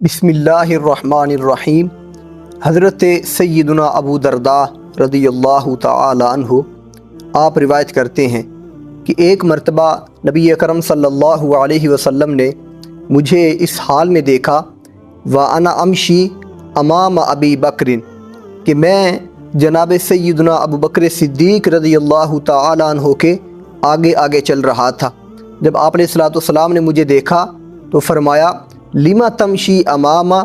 بسم اللہ الرحمن الرحیم۔ حضرت سیدنا ابو درداء رضی اللہ تعالی عنہ آپ روایت کرتے ہیں کہ ایک مرتبہ نبی اکرم صلی اللہ علیہ وسلم نے مجھے اس حال میں دیکھا وَأَنَا أَمْشِي أَمَامَ أَبِي بَكْرٍ کہ میں جناب سیدنا ابو بکر صدیق رضی اللہ تعالی عنہ کے آگے آگے چل رہا تھا۔ جب آپ علیہ السلام نے مجھے دیکھا تو فرمایا لِمَ تَمْشِي أَمَامَ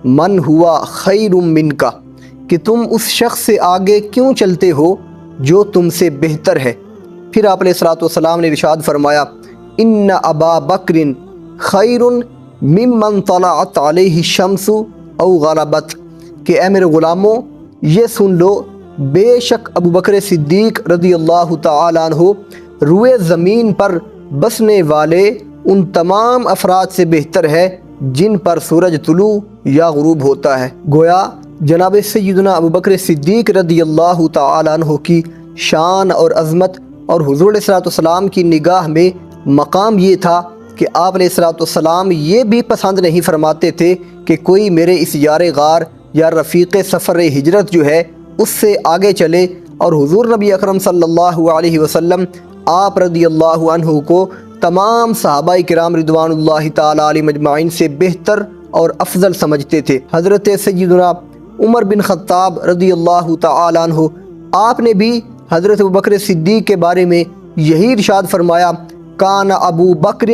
مَنْ هُوَ خَيْرٌ مِّنْكَ کہ تم اس شخص سے آگے کیوں چلتے ہو جو تم سے بہتر ہے۔ پھر آپ علیہ السلام نے ارشاد فرمایا إِنَّ أَبَا بَكْرٍ خَيْرٌ مِّمَّنْ طَلَعَتْ عَلَيْهِ الشَّمْسُ أَوْ غَرَبَتْ کہ اے میرے غلاموں یہ سن لو بے شک ابو بکر صدیق رضی اللہ تعالی عنہ روئے زمین پر بسنے والے ان تمام افراد سے بہتر ہے جن پر سورج طلوع یا غروب ہوتا ہے۔ گویا جناب سیدنا ابو بکر صدیق رضی اللہ تعالی عنہ کی شان اور عظمت اور حضور علیہ السلام کی نگاہ میں مقام یہ تھا کہ آپ علیہ السلام یہ بھی پسند نہیں فرماتے تھے کہ کوئی میرے اس یار غار یا رفیق سفر ہجرت جو ہے اس سے آگے چلے، اور حضور نبی اکرم صلی اللہ علیہ وسلم آپ رضی اللہ عنہ کو تمام صحابہ کرام رضوان اللہ تعالی علیہم اجمعین سے بہتر اور افضل سمجھتے تھے۔ حضرت سیدنا عمر بن خطاب رضی اللہ تعالی عنہ آپ نے بھی حضرت ابو بکر صدیق کے بارے میں یہی ارشاد فرمایا کان ابو بکر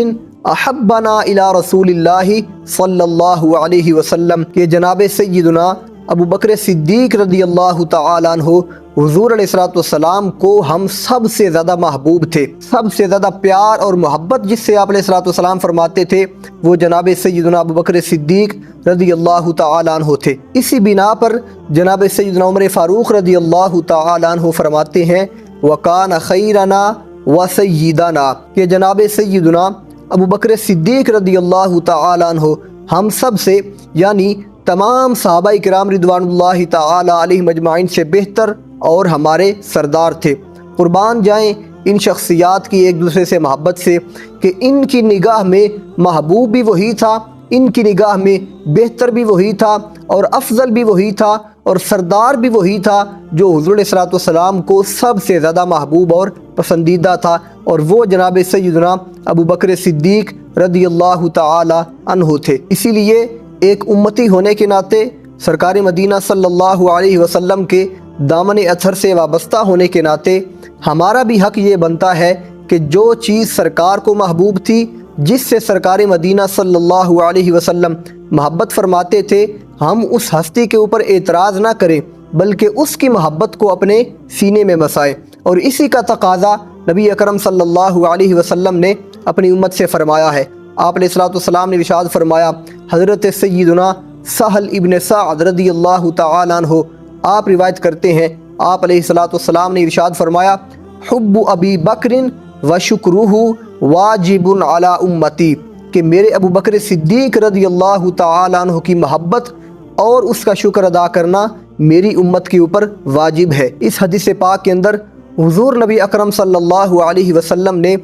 احبنا الی رسول اللہ صلی اللہ علیہ وسلم کہ جناب سیدنا ابو بکر صدیق رضی اللہ تعالی عنہ حضور علیہ السلام کو ہم سب سے زیادہ محبوب تھے۔ سب سے زیادہ پیار اور محبت جس سے آپ علیہ السلام فرماتے تھے وہ جناب سیدنا ابو بکر صدیق رضی اللہ تعالی عنہ تھے۔ اسی بنا پر جناب سیدنا عمر فاروق رضی اللہ تعالی عنہ فرماتے ہیں وَكَانَ خَيْرَنَا وَسَيِّدَنَا کہ جناب سیدنا ابو بکر صدیق رضی اللہ تعالی عنہ ہم سب سے یعنی تمام صحابہ کرام رضوان اللہ تعالی علیہم اجمعین سے بہتر اور ہمارے سردار تھے۔ قربان جائیں ان شخصیات کی ایک دوسرے سے محبت سے کہ ان کی نگاہ میں محبوب بھی وہی تھا، ان کی نگاہ میں بہتر بھی وہی تھا اور افضل بھی وہی تھا اور سردار بھی وہی تھا جو حضور علیہ السلام کو سب سے زیادہ محبوب اور پسندیدہ تھا، اور وہ جناب سیدنا ابو بکر صدیق رضی اللہ تعالی عنہ تھے۔ اسی لیے ایک امتی ہونے کے ناطے سرکار مدینہ صلی اللہ علیہ وسلم کے دامن اطہر سے وابستہ ہونے کے ناطے ہمارا بھی حق یہ بنتا ہے کہ جو چیز سرکار کو محبوب تھی، جس سے سرکار مدینہ صلی اللہ علیہ وسلم محبت فرماتے تھے، ہم اس ہستی کے اوپر اعتراض نہ کریں بلکہ اس کی محبت کو اپنے سینے میں بسائیں۔ اور اسی کا تقاضا نبی اکرم صلی اللہ علیہ وسلم نے اپنی امت سے فرمایا ہے۔ آپ علیہ السلام نے ارشاد فرمایا حضرت سیدنا سہل ابن سعد رضی اللہ تعالی عنہ آپ روایت کرتے ہیں آپ علیہ السلام نے ارشاد فرمایا حب ابی بکر و شکرہ واجب علی امتی کہ میرے ابو بکر صدیق رضی اللہ تعالی عنہ کی محبت اور اس کا شکر ادا کرنا میری امت کے اوپر واجب ہے۔ اس حدیث پاک کے اندر حضور نبی اکرم صلی اللہ علیہ وسلم نے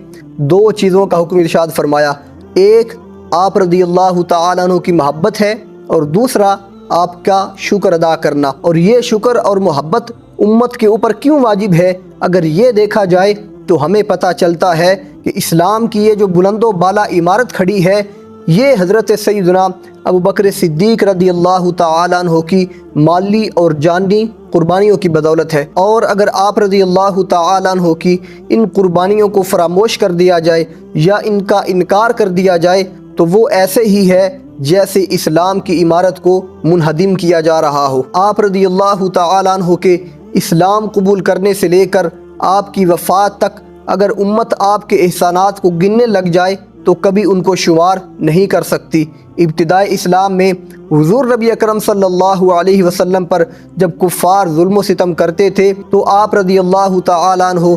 دو چیزوں کا حکم ارشاد فرمایا، ایک آپ رضی اللہ تعالی عنہ کی محبت ہے اور دوسرا آپ کا شکر ادا کرنا۔ اور یہ شکر اور محبت امت کے اوپر کیوں واجب ہے اگر یہ دیکھا جائے تو ہمیں پتہ چلتا ہے کہ اسلام کی یہ جو بلند و بالا عمارت کھڑی ہے یہ حضرت سیدنا ابو بکر صدیق رضی اللہ تعالی عنہ کی مالی اور جانی قربانیوں کی بدولت ہے، اور اگر آپ رضی اللہ تعالی عنہ کی ان قربانیوں کو فراموش کر دیا جائے یا ان کا انکار کر دیا جائے تو وہ ایسے ہی ہے جیسے اسلام کی عمارت کو منہدم کیا جا رہا ہو۔ آپ رضی اللہ تعالی عنہ کے اسلام قبول کرنے سے لے کر آپ کی وفات تک اگر امت آپ کے احسانات کو گننے لگ جائے تو کبھی ان کو شمار نہیں کر سکتی۔ ابتدائی اسلام میں حضور نبی اکرم صلی اللہ علیہ وسلم پر جب کفار ظلم و ستم کرتے تھے تو آپ رضی اللہ تعالی عنہ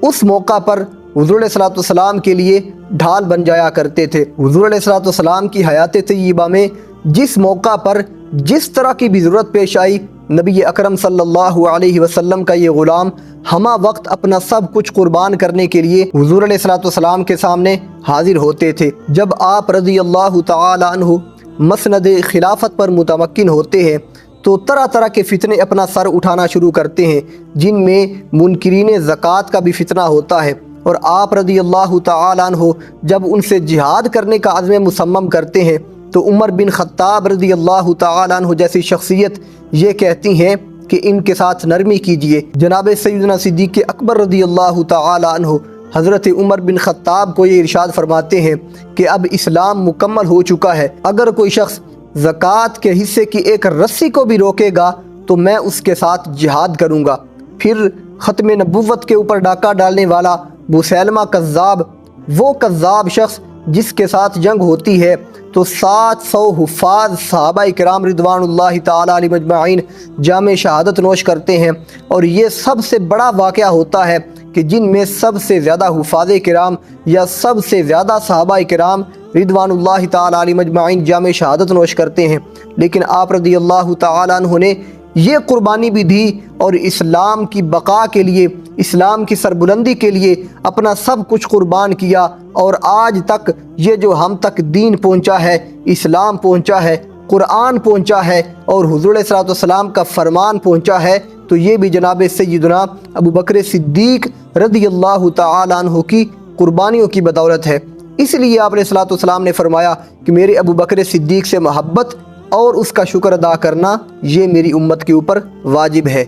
اس موقع پر حضور علیہ السلام کے لیے ڈھال بن جایا کرتے تھے۔ حضور علیہ السلام کی حیات طیبہ میں جس موقع پر جس طرح کی بھی ضرورت پیش آئی نبی اکرم صلی اللہ علیہ وسلم کا یہ غلام ہمہ وقت اپنا سب کچھ قربان کرنے کے لیے حضور علیہ السلام کے سامنے حاضر ہوتے تھے۔ جب آپ رضی اللہ تعالی عنہ مسند خلافت پر متمکن ہوتے ہیں تو طرح طرح کے فتنے اپنا سر اٹھانا شروع کرتے ہیں، جن میں منکرین زکوٰۃ کا بھی فتنہ ہوتا ہے، اور آپ رضی اللہ تعالیٰ عنہ جب ان سے جہاد کرنے کا عزم مصمم کرتے ہیں تو عمر بن خطاب رضی اللہ تعالیٰ عنہ جیسی شخصیت یہ کہتی ہیں کہ ان کے ساتھ نرمی کیجیے۔ جناب سیدنا صدیق اکبر رضی اللہ تعالیٰ عنہ حضرت عمر بن خطاب کو یہ ارشاد فرماتے ہیں کہ اب اسلام مکمل ہو چکا ہے، اگر کوئی شخص زکوٰۃ کے حصے کی ایک رسی کو بھی روکے گا تو میں اس کے ساتھ جہاد کروں گا۔ پھر ختم نبوت کے اوپر ڈاکہ ڈالنے والا مسیلمہ کذاب، وہ کذاب شخص جس کے ساتھ جنگ ہوتی ہے تو 700 حفاظ صحابہ کرام رضوان اللہ تعالیٰ علیہ مجمعین جام شہادت نوش کرتے ہیں، اور یہ سب سے بڑا واقعہ ہوتا ہے کہ جن میں سب سے زیادہ حفاظ کرام یا سب سے زیادہ صحابہ کرام رضوان اللہ تعالیٰ علیہ مجمعین جام شہادت نوش کرتے ہیں، لیکن آپ رضی اللہ تعالیٰ عنہ نے یہ قربانی بھی دی اور اسلام کی بقا کے لیے، اسلام کی سربلندی کے لیے اپنا سب کچھ قربان کیا، اور آج تک یہ جو ہم تک دین پہنچا ہے، اسلام پہنچا ہے، قرآن پہنچا ہے اور حضور علیہ الصلوۃ والسلام کا فرمان پہنچا ہے، تو یہ بھی جناب سیدنا ابو بکر صدیق رضی اللہ تعالیٰ عنہ کی قربانیوں کی بدولت ہے۔ اس لیے آپ علیہ الصلوۃ والسلام نے فرمایا کہ میرے ابو بکر صدیق سے محبت اور اس کا شکر ادا کرنا یہ میری امت کے اوپر واجب ہے۔